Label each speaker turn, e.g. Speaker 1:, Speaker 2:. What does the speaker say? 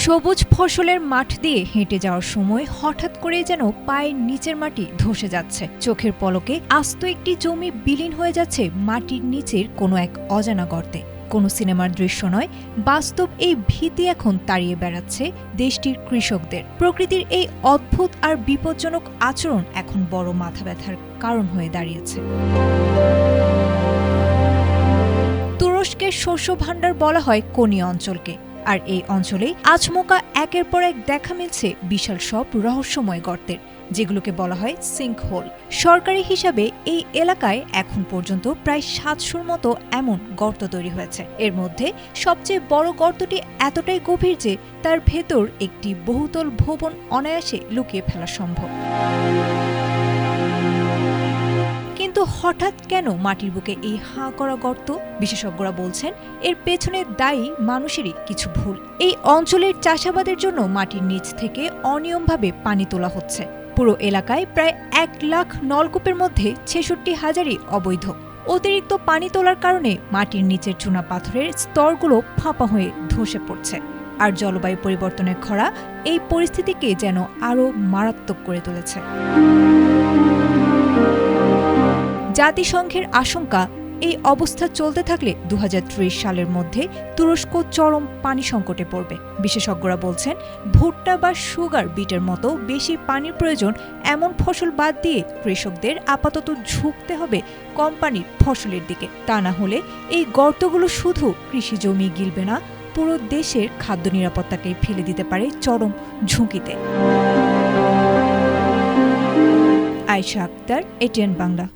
Speaker 1: সবুজ ফসলের মাঠ দিয়ে হেঁটে যাওয়ার সময় হঠাৎ করে যেন পায়ের নিচের মাটি ধসে যাচ্ছে। চোখের পলকে আস্ত একটি জমি বিলীন হয়ে যাচ্ছে মাটির নিচের কোনো এক অজানা গর্তে। কোনো সিনেমার দৃশ্য নয়, বাস্তব এই ভীতি এখন তাড়িয়ে বেড়াচ্ছে দেশটির কৃষকদের। প্রকৃতির এই অদ্ভুত আর বিপজ্জনক আচরণ এখন বড় মাথা ব্যথার কারণ হয়ে দাঁড়িয়েছে। তুরস্কের শস্য ভাণ্ডার বলা হয় কোনি অঞ্চলকে, আর এই অঞ্চলেই আচমকা একের পর এক দেখা মিলছে বিশাল সব রহস্যময় গর্তের, যেগুলোকে বলা হয় সিঙ্কহোল। সরকারি হিসাবে এই এলাকায় এখন পর্যন্ত প্রায় ৭০০র মতো এমন গর্ত তৈরি হয়েছে। এর মধ্যে সবচেয়ে বড় গর্তটি এতটাই গভীর যে তার ভেতর একটি বহুতল ভবন অনায়াসে লুকিয়ে ফেলা সম্ভব। কিন্তু হঠাৎ কেন মাটির বুকে এই হাঁ করা গর্ত? বিশেষজ্ঞরা বলছেন এর পেছনে দায়ী মানুষেরই কিছু ভুল। এই অঞ্চলের চাষাবাদের জন্য মাটির নিচ থেকে অনিয়মভাবে পানি তোলা হচ্ছে। পুরো এলাকায় প্রায় ১ লাখ নলকূপের মধ্যে ৬৬,০০০ই অবৈধ। অতিরিক্ত পানি তোলার কারণে মাটির নিচের চুনা পাথরের স্তরগুলো ফাঁপা হয়ে ধসে পড়ছে। আর জলবায়ু পরিবর্তনের খরা এই পরিস্থিতিকে যেন আরও মারাত্মক করে তুলেছে। জাতিসংঘের আশঙ্কা, এই অবস্থা চলতে থাকলে ২০৩০ সালের মধ্যে তুরস্ক চরম পানি সংকটে পড়বে। বিশেষজ্ঞরা বলছেন ভুট্টা বা সুগার বিটের মতো বেশি পানির প্রয়োজন এমন ফসল বাদ দিয়ে কৃষকদের আপাতত ঝুঁকতে হবে কম পানির ফসলের দিকে। তা না হলে এই গর্তগুলো শুধু কৃষি জমি গিলবে না, পুরো দেশের খাদ্য নিরাপত্তাকে ফেলে দিতে পারে চরম ঝুঁকিতে। আয়েশা আক্তার, এটিএন বাংলা।